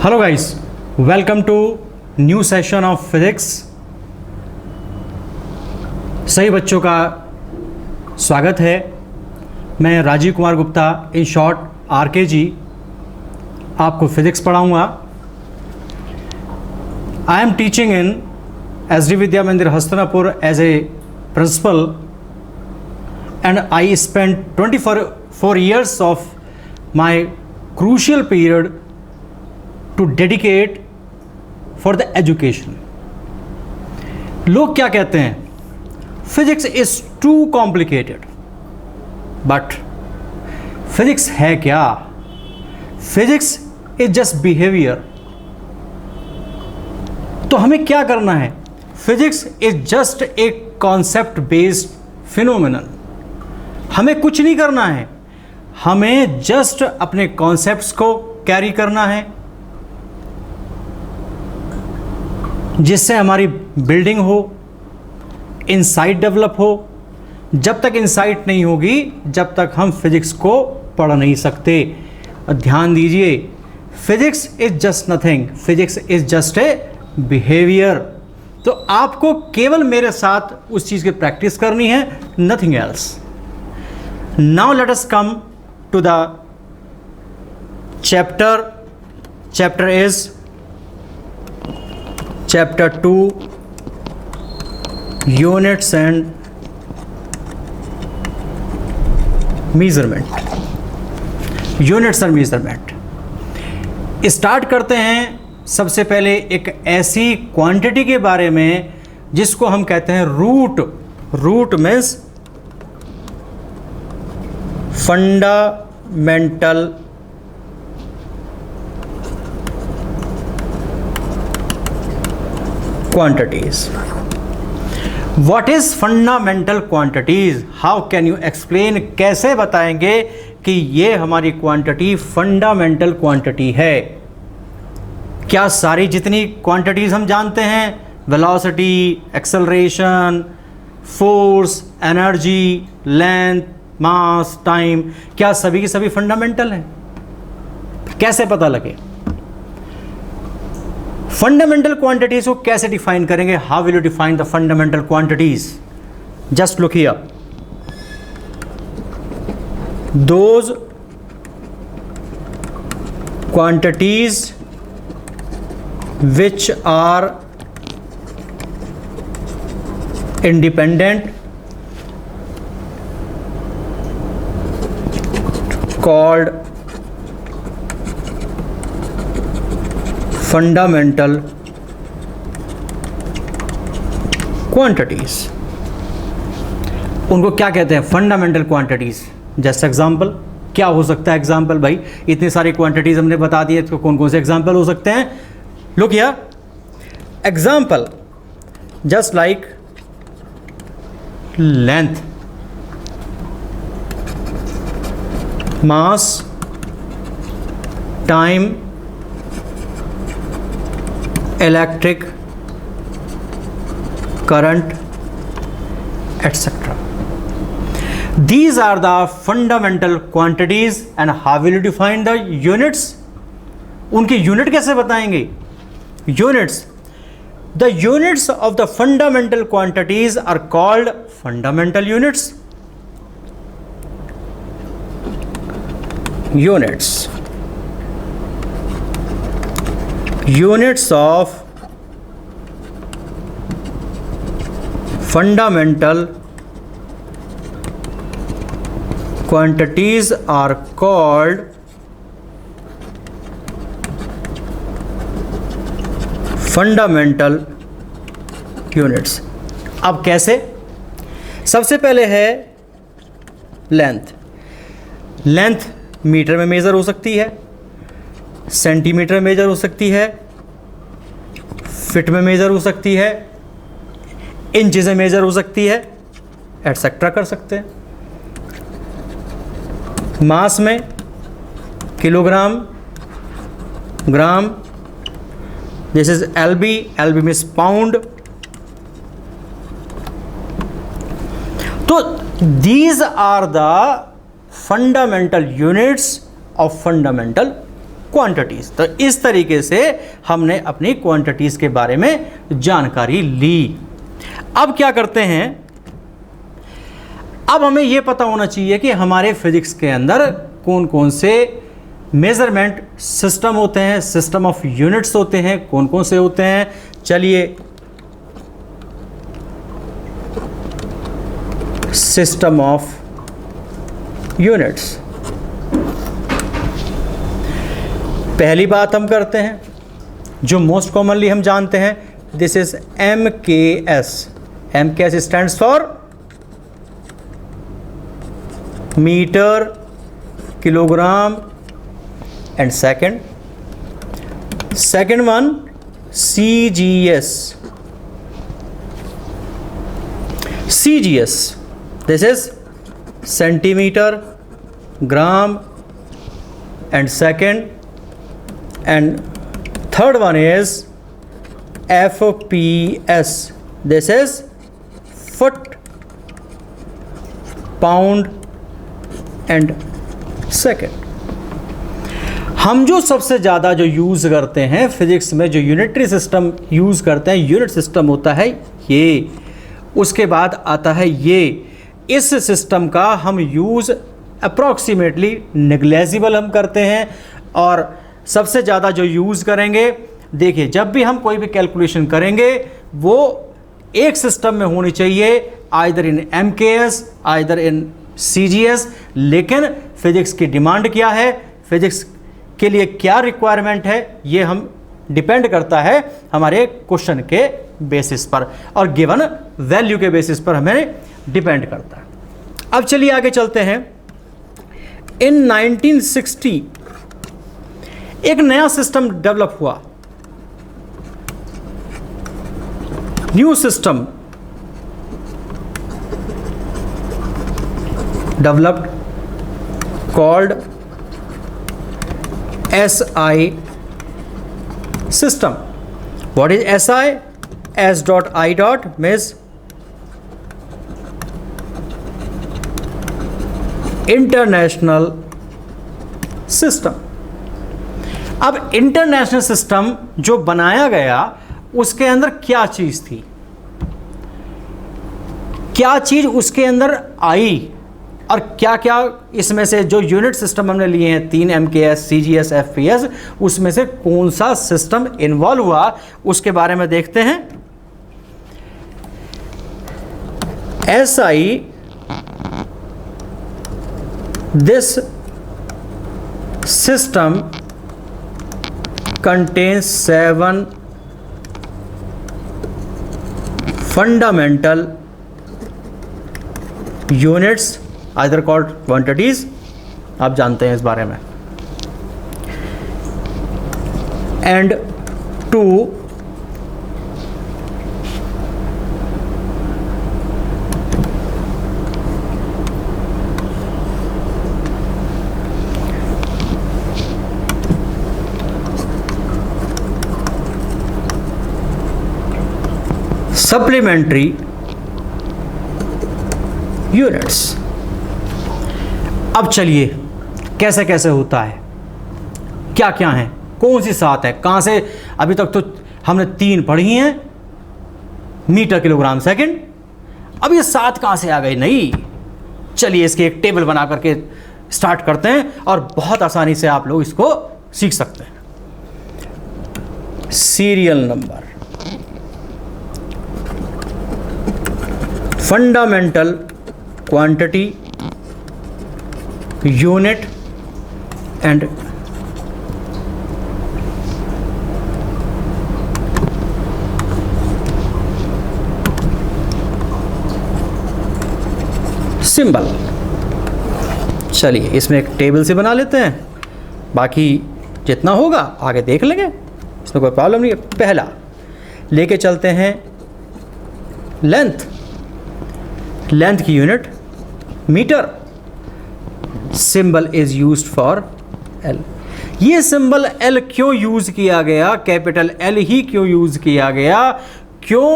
Hello guys, welcome to new session of physics. सही बच्चों का स्वागत है। मैं Rajeev Kumar Gupta, in short RK ji, आपको फिजिक्स पढ़ाऊंगा। I am teaching in SD Vidya Mandir Hastinapur as a principal and I spent 24 years of my crucial period to dedicate for the education. लोग क्या कहते हैं? Physics is too complicated. But physics है क्या? Physics is just behavior. तो हमें क्या करना है? Physics is just a concept based phenomenon. हमें कुछ नहीं करना है, हमें जस्ट अपने कॉन्सेप्ट्स को कैरी करना है, जिससे हमारी बिल्डिंग हो, इनसाइट डेवलप हो। जब तक इनसाइट नहीं होगी, जब तक हम फिजिक्स को पढ़ नहीं सकते। ध्यान दीजिए, physics is just nothing, physics is just a behaviour. तो आपको केवल मेरे साथ उस चीज़ की प्रैक्टिस करनी है, nothing else. Now let us come to the chapter. Chapter is chapter 2, units and measurement. Units and measurement. Start करते हैं सबसे पहले एक ऐसी क्वांटिटी के बारे में जिसको हम कहते हैं root. Root means fundamental quantities. What is fundamental quantities? How can you explain? कैसे बताएंगे कि ये हमारी क्वांटिटी फंडामेंटल क्वांटिटी है? क्या सारी जितनी क्वांटिटीज हम जानते हैं, velocity, acceleration, force, energy, length, mass, time, क्या सभी की सभी फंडामेंटल हैं? कैसे पता लगे? फंडामेंटल क्वांटिटीज को कैसे डिफाइन करेंगे? How will you define the fundamental quantities? Just look here, those quantities which are independent called fundamental quantities. उनको क्या कहते हैं? Fundamental quantities. जस्ट एग्जाम्पल, क्या हो सकता है एग्जाम्पल? भाई इतनी सारी क्वांटिटीज हमने बता दी है, तो कौन कौन से एग्जाम्पल हो सकते हैं? Look here, example, just like length, mass, time, electric current, etc. These are the fundamental quantities. And how will you define the units? उनकी यूनिट कैसे बताएंगे? Units. The units of the fundamental quantities are called fundamental units. Units. Units of fundamental quantities are called fundamental units. अब कैसे? सबसे पहले है length. Length metre में major हो सकती है, सेंटीमीटर में मेजर हो सकती है, फिट में मेजर हो सकती है, इंचेस में मेजर हो सकती है, एटसेट्रा कर सकते हैं। मास में kilogram, gram, this is LB. LB means pound. तो these are the fundamental units of fundamental quantities. तो इस तरीके से हमने अपनी क्वांटिटीज़ के बारे में जानकारी ली। अब क्या करते हैं, अब हमें यह पता होना चाहिए कि हमारे फिजिक्स के अंदर कौन कौन से मेजरमेंट सिस्टम होते हैं, सिस्टम ऑफ यूनिट्स होते हैं, कौन कौन से होते हैं। चलिए, सिस्टम ऑफ यूनिट्स, पहली बात हम करते हैं जो मोस्ट कॉमनली हम जानते हैं, this is MKS। MKS stands for metre, kilogram and second one CGS। This is centimetre, gram and third one is FPS। this is foot, pound and second। हम जो सबसे ज़्यादा जो यूज़ करते हैं फिजिक्स में, जो यूनिटरी सिस्टम यूज़ करते हैं, यूनिट सिस्टम होता है ये, उसके बाद आता है ये। इस सिस्टम का हम यूज़ अप्रॉक्सीमेटली नेग्लेजिबल हम करते हैं, और सबसे ज़्यादा जो यूज़ करेंगे, देखिए जब भी हम कोई भी कैलकुलेशन करेंगे वो एक सिस्टम में होनी चाहिए, either in MKS either in CGS। लेकिन फिजिक्स की डिमांड क्या है, फिजिक्स के लिए क्या रिक्वायरमेंट है, ये हम डिपेंड करता है हमारे क्वेश्चन के बेसिस पर और गिवन वैल्यू के बेसिस पर हमें डिपेंड करता है। अब चलिए आगे चलते हैं। इन 1960 एक नया सिस्टम डेवलप हुआ, new system developed called SI system। What is SI? S dot I dot means international system. अब इंटरनेशनल सिस्टम जो बनाया गया उसके अंदर क्या चीज़ थी, क्या चीज़ उसके अंदर आई, और क्या क्या इसमें से जो यूनिट सिस्टम हमने लिए हैं 3 MKS, CGS, FPS, उसमें से कौन सा सिस्टम इन्वॉल्व हुआ उसके बारे में देखते हैं। SI, this system contains 7 fundamental units either called quantities। आप जानते हैं इस बारे में। and 2 supplementary units. अब चलिए कैसे कैसे होता है, क्या क्या है, कौन सी सात है, कहाँ से। अभी तक तो हमने 3 पढ़ी हैं, मीटर, किलोग्राम, सेकंड। अब ये 7 कहाँ से आ गई? नहीं, चलिए इसके एक टेबल बना करके स्टार्ट करते हैं और बहुत आसानी से आप लोग इसको सीख सकते हैं। Serial number, fundamental quantity, unit and symbol. चलिए इसमें एक टेबल से बना लेते हैं, बाकी जितना होगा आगे देख लेंगे, इसमें कोई प्रॉब्लम नहीं है। पहला लेके चलते हैं लेंथ, लेंथ की unit metre, symbol is used for L. ये सिंबल एल क्यों यूज किया गया, कैपिटल एल ही क्यों यूज किया गया, क्यों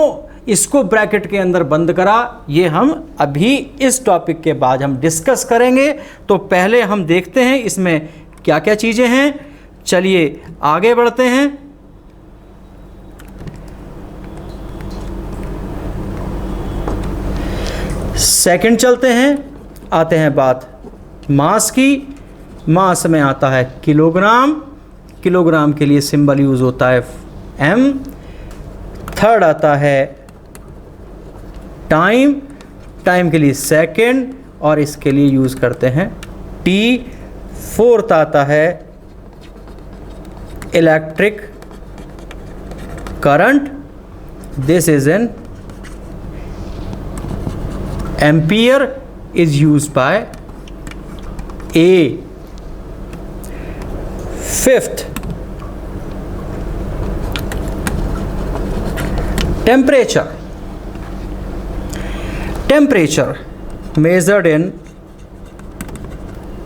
इसको ब्रैकेट के अंदर बंद करा, ये हम अभी इस टॉपिक के बाद हम डिस्कस करेंगे। तो पहले हम देखते हैं इसमें क्या क्या चीज़ें हैं। चलिए आगे बढ़ते हैं। सेकंड चलते हैं, आते हैं बात मास की। मास में आता है किलोग्राम, किलोग्राम के लिए सिंबल यूज होता है m। थर्ड आता है टाइम, टाइम के लिए सेकंड और इसके लिए यूज करते हैं t। फोर्थ आता है electric current, this is an ampere, is used by A। Fifth, temperature, temperature measured in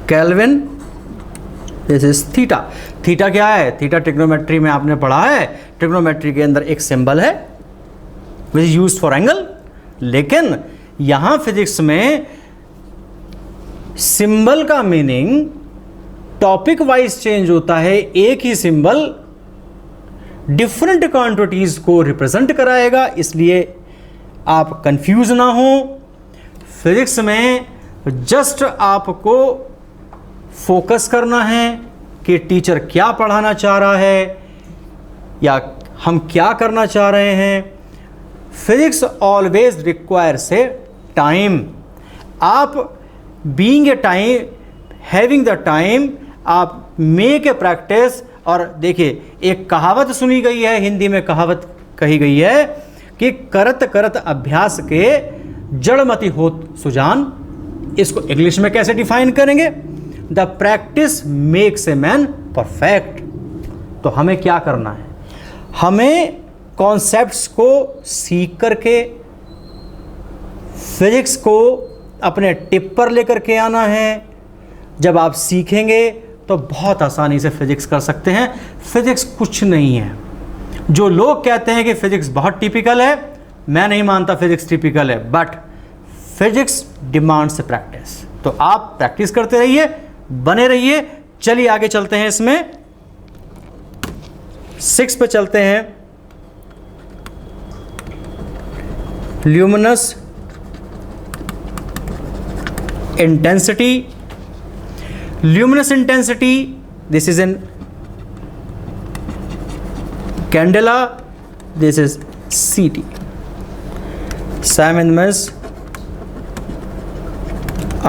Kelvin, this is theta। Theta क्या है? थीटा ट्रिग्नोमेट्री में आपने पढ़ा है, ट्रिग्नोमेट्री के अंदर एक सिंबल है which is used for angle. लेकिन यहां फिजिक्स में सिंबल का मीनिंग टॉपिक वाइज चेंज होता है। एक ही सिंबल डिफरेंट क्वांटिटीज को रिप्रेजेंट कराएगा, इसलिए आप कंफ्यूज ना हो। फिजिक्स में जस्ट आपको फोकस करना है कि टीचर क्या पढ़ाना चाह रहा है या हम क्या करना चाह रहे हैं। Physics always requires a time. आप being a time, having the time, आप मेक ए प्रैक्टिस। और देखिए एक कहावत सुनी गई है, हिंदी में कहावत कही गई है कि करत करत अभ्यास के जड़मति होत सुजान। इसको इंग्लिश में कैसे डिफाइन करेंगे? The practice makes a man perfect. तो हमें क्या करना है? हमें कॉन्सेप्ट्स को सीख करके फिजिक्स को अपने टिप पर लेकर के आना है। जब आप सीखेंगे तो बहुत आसानी से फिजिक्स कर सकते हैं। फिजिक्स कुछ नहीं है। जो लोग कहते हैं कि फिजिक्स बहुत टिपिकल है, मैं नहीं मानता फिजिक्स टिपिकल है, बट फिजिक्स डिमांड्स प्रैक्टिस। तो आप प्रैक्टिस करते रहिए, बने रहिए। चलिए आगे चलते हैं। इसमें 6 पे चलते हैं। Luminous intensity, luminous intensity, this is in candela, this is CT। Siemens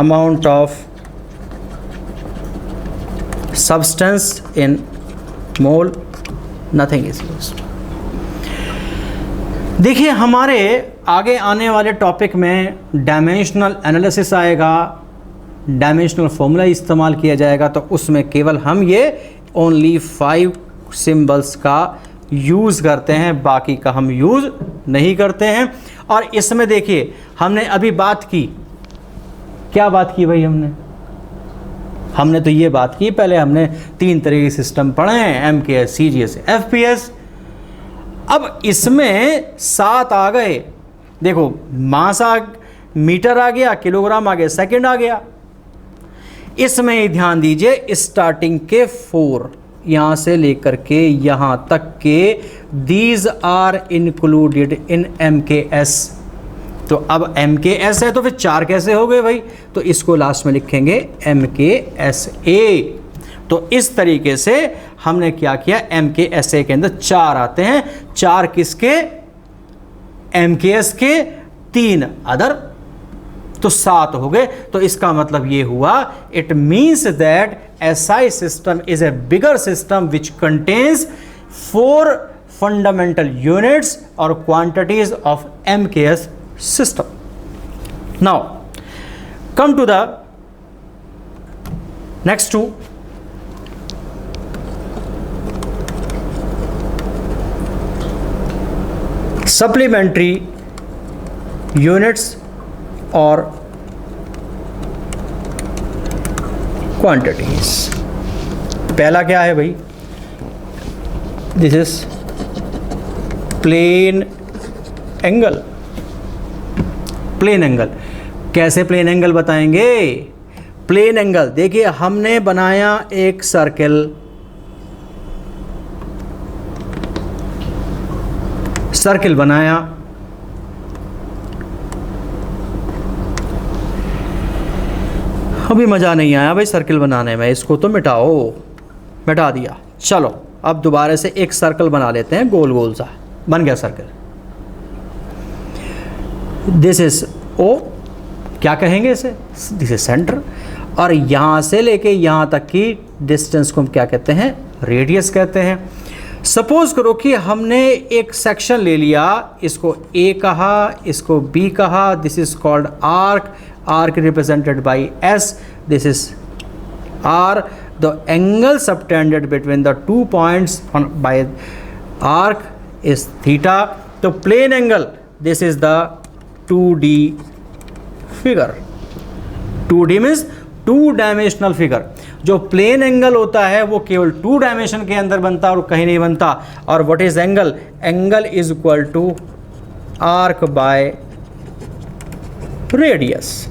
amount of substance in mole, nothing is used। देखिए हमारे आगे आने वाले टॉपिक में डायमेंशनल एनालिसिस आएगा, डायमेंशनल फॉर्मूला इस्तेमाल किया जाएगा। तो उसमें केवल हम ये ओनली 5 सिंबल्स का यूज़ करते हैं, बाकी का हम यूज़ नहीं करते हैं। और इसमें देखिए हमने अभी बात की, क्या बात की भाई? हमने तो ये बात की, पहले हमने 3 तरह के सिस्टम पढ़े हैं, MKS, CGS, FPS। अब इसमें 7 आ गए। देखो मास मीटर आ गया, किलोग्राम आ गया, सेकंड आ गया। इसमें ही ध्यान दीजिए, स्टार्टिंग के 4 यहां से लेकर के यहां तक के these are included in MKS। तो अब MKS है तो फिर 4 कैसे हो गए भाई? तो इसको लास्ट में लिखेंगे MKSA। तो इस तरीके से हमने क्या किया, MKSA के अंदर 4 आते हैं। 4 किसके? MKS के, 3 अदर, तो 7 हो गए। तो इसका मतलब ये हुआ, it means that SI system is a bigger system which contains 4 fundamental units और quantities of MKS system. Now come to the next 2। Supplementary units और क्वांटिटीज। पहला क्या है भाई? This is plane angle. Plane angle कैसे plane angle बताएंगे? Plane angle देखिए, हमने बनाया एक सर्कल, सर्किल बनाया, अभी मज़ा नहीं आया भाई सर्किल बनाने में, इसको तो मिटाओ, मिटा दिया। चलो अब दोबारा से एक सर्कल बना लेते हैं, गोल गोल सा बन गया सर्कल। दिस इज ओ, क्या कहेंगे इसे, दिस इज सेंटर, और यहाँ से लेके यहाँ तक की डिस्टेंस को हम क्या कहते हैं, रेडियस कहते हैं। सपोज करो कि हमने एक सेक्शन ले लिया, इसको ए कहा, इसको बी कहा, this is called arc, arc represented by S, this is R, the angle subtended between the 2 points by arc is theta. तो plane angle, this is the 2D figure, 2D means 2 dimensional figure. जो plane angle होता है वो केवल 2 dimension के अंदर बनता है और कहीं नहीं बनता। और what is angle, angle is equal to arc by radius,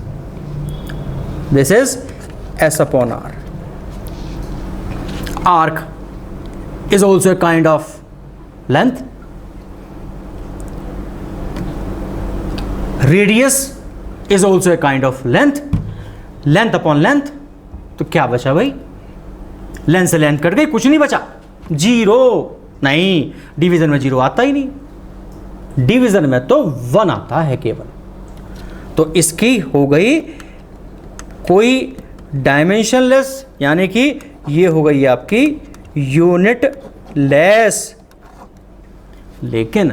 this is S upon R. Arc is also a kind of length, radius is also a kind of length, length upon length, तो क्या बचा भाई, length से length cut गई, कुछ नहीं बचा, zero. नहीं, डिवीजन में जीरो आता ही नहीं, डिवीजन में तो 1 आता है केवल। तो इसकी हो गई कोई डायमेंशनलेस, यानी कि ये हो गई आपकी यूनिट लेस। लेकिन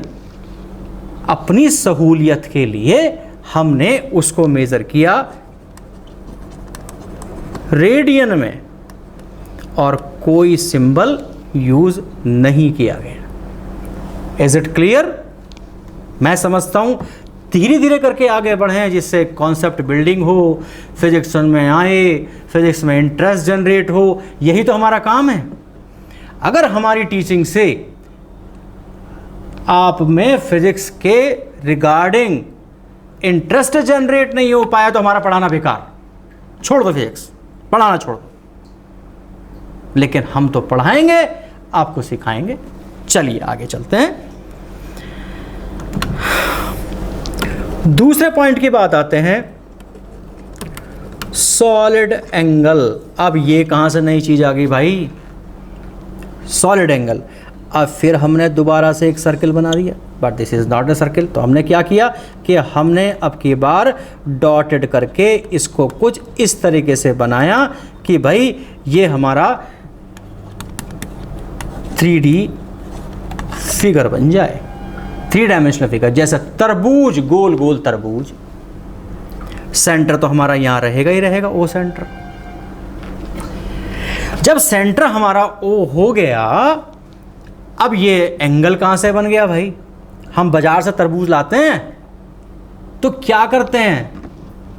अपनी सहूलियत के लिए हमने उसको मेजर किया रेडियन में और कोई सिंबल यूज नहीं किया गया। Is it clear? मैं समझता हूं धीरे धीरे करके आगे बढ़े जिससे कॉन्सेप्ट बिल्डिंग हो, फिजिक्स में आए, फिजिक्स में इंटरेस्ट जनरेट हो, यही तो हमारा काम है। अगर हमारी टीचिंग से आप में फिजिक्स के रिगार्डिंग इंटरेस्ट जनरेट नहीं हो पाया तो हमारा पढ़ाना बेकार, छोड़ दो, फिजिक्स पढ़ाना छोड़ दो। लेकिन हम तो पढ़ाएंगे, आपको सिखाएंगे। चलिए आगे चलते हैं। दूसरे पॉइंट की बात आते हैं, सॉलिड एंगल। अब ये कहां से नई चीज आ गई भाई, सॉलिड एंगल। अब फिर हमने दोबारा से एक सर्किल बना दिया, but this is not a circle. तो हमने क्या किया कि हमने अब की बार डॉटेड करके इसको कुछ इस तरीके से बनाया कि भाई ये हमारा 3D फिगर बन जाए, 3 डायमेंशनल फिगर। जैसे तरबूज, गोल गोल तरबूज, सेंटर तो हमारा यहां रहेगा ही रहेगा, ओ सेंटर। जब सेंटर हमारा ओ हो गया, अब ये एंगल कहां से बन गया भाई। हम बाजार से तरबूज लाते हैं तो क्या करते हैं,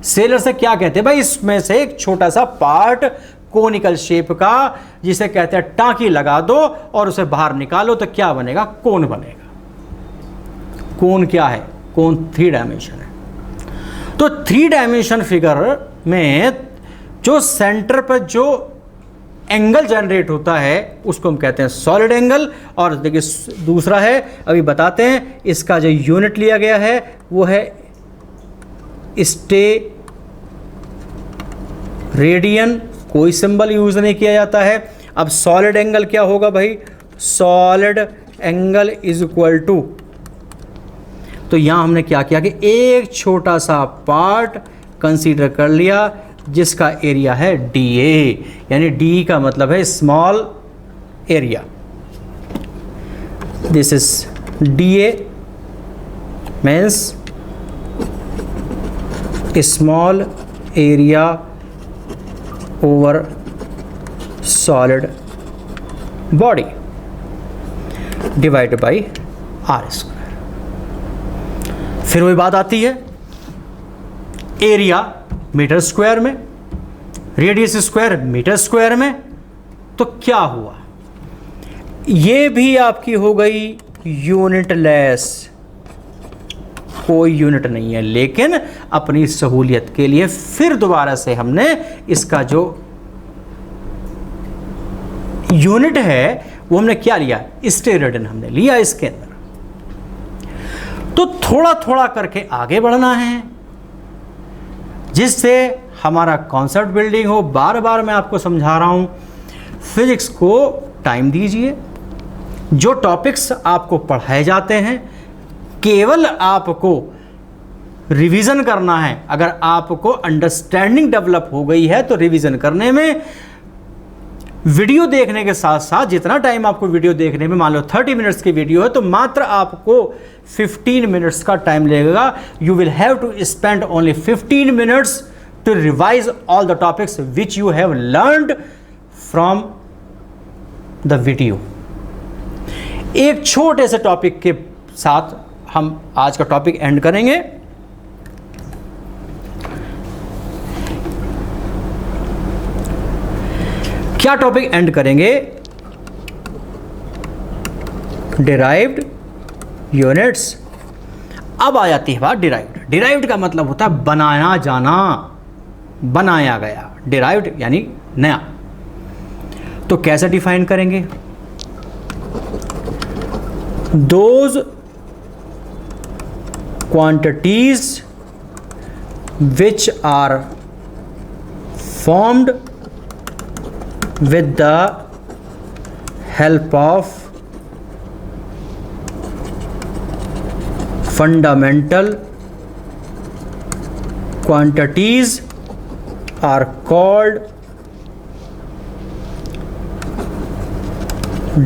सेलर से क्या कहते हैं भाई, इसमें से एक छोटा सा पार्ट कोनिकल शेप का, जिसे कहते हैं टांकी लगा दो और उसे बाहर निकालो तो क्या बनेगा, कोन बनेगा। कोन क्या है, कोन 3 डायमेंशन है। तो 3 डायमेंशन फिगर में जो सेंटर पर जो एंगल जनरेट होता है उसको हम कहते हैं सॉलिड एंगल। और देखिए दूसरा है, अभी बताते हैं, इसका जो यूनिट लिया गया है वो है स्टे रेडियन, कोई सिंबल यूज नहीं किया जाता है। अब सॉलिड एंगल क्या होगा भाई, solid angle is equal to, तो यहां हमने क्या किया कि एक छोटा सा पार्ट कंसीडर कर लिया जिसका एरिया है DA, यानी D का मतलब है small area. This is DA means small area over solid body divided by R²। फिर वही बात आती है, एरिया मीटर स्क्वायर में, रेडियस स्क्वायर मीटर स्क्वायर में। तो क्या हुआ, ये भी आपकी हो गई यूनिट लेस, कोई यूनिट नहीं है। लेकिन अपनी सहूलियत के लिए फिर दोबारा से हमने इसका जो यूनिट है वो हमने क्या लिया, स्टेरेडियन हमने लिया इसके अंदर। तो थोड़ा थोड़ा करके आगे बढ़ना है जिससे हमारा कॉन्सेप्ट बिल्डिंग हो। बार बार मैं आपको समझा रहा हूँ, फिजिक्स को टाइम दीजिए। जो टॉपिक्स आपको पढ़ाए जाते हैं केवल आपको रिवीजन करना है। अगर आपको अंडरस्टैंडिंग डेवलप हो गई है तो रिवीजन करने में, वीडियो देखने के साथ साथ जितना टाइम आपको वीडियो देखने में, मान लो 30 मिनट्स की वीडियो है तो मात्र आपको 15 मिनट्स का टाइम लगेगा। You will have to spend only 15 minutes to revise all the topics which you have learned from the video. एक छोटे से टॉपिक के साथ हम आज का टॉपिक एंड करेंगे। क्या टॉपिक एंड करेंगे? Derived units. अब आ जाती है बात डिराइव्ड। डिराइव्ड का मतलब होता है बनाया जाना, बनाया गया। डिराइव्ड यानी नया। तो कैसे डिफाइन करेंगे? Those quantities which are formed with the help of fundamental quantities are called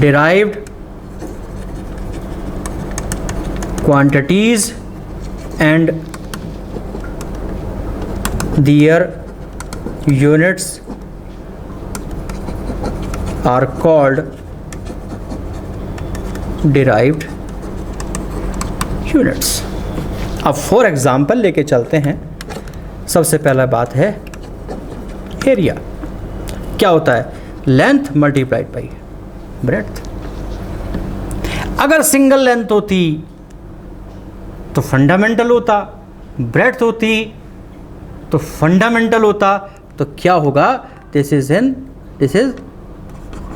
derived quantities and their units are called derived units। अब फॉर एग्जाम्पल लेके चलते हैं। सबसे पहला बात है एरिया। क्या होता है? Length multiplied by breadth. अगर सिंगल लेंथ होती तो फंडामेंटल होता, ब्रेड्थ होती तो फंडामेंटल होता। तो क्या होगा? This is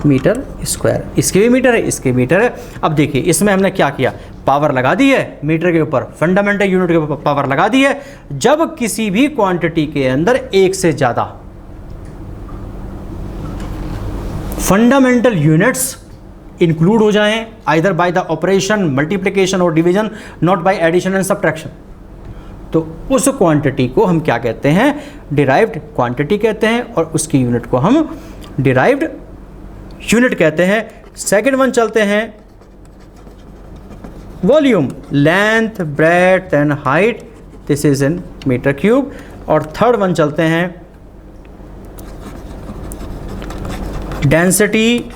metre square. इसके भी मीटर है, इसके मीटर है। अब देखिए इसमें हमने क्या किया? पावर लगा दी है मीटर के ऊपर, फंडामेंटल यूनिट के ऊपर पावर लगा दी है। जब किसी भी क्वांटिटी के अंदर एक से ज्यादा फंडामेंटल यूनिट्स इंक्लूड हो जाएं, either by the operation multiplication और division, not by addition and subtraction, तो उस क्वांटिटी को हम क्या कहते हैं? डिराइव्ड क्वांटिटी कहते हैं और उसकी यूनिट को हम डिराइव्ड यूनिट कहते हैं। सेकंड वन चलते हैं volume. Length, breadth and height, this is in metre cube. और थर्ड वन चलते हैं density,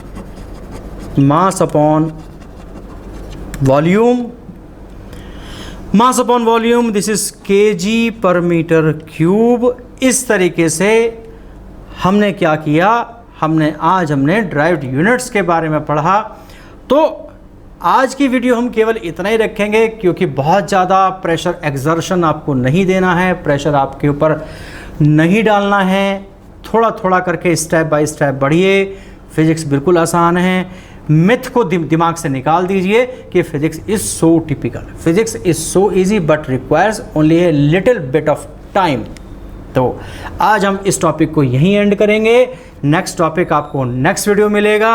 mass upon volume. Mass upon volume, this is KG per metre cube. इस तरीके से हमने क्या किया? हमने डिराइव्ड यूनिट्स के बारे में पढ़ा। तो आज की वीडियो हम केवल इतना ही रखेंगे क्योंकि बहुत ज़्यादा प्रेशर एक्सर्शन आपको नहीं देना है, प्रेशर आपके ऊपर नहीं डालना है। थोड़ा थोड़ा करके स्टेप बाय स्टेप बढ़िए। फिजिक्स बिल्कुल आसान है। मिथ को दिमाग से निकाल दीजिए कि physics is so typical. Physics is so easy but requires only a little bit of time. तो आज हम इस टॉपिक को यहीं एंड करेंगे। नेक्स्ट टॉपिक आपको नेक्स्ट वीडियो मिलेगा।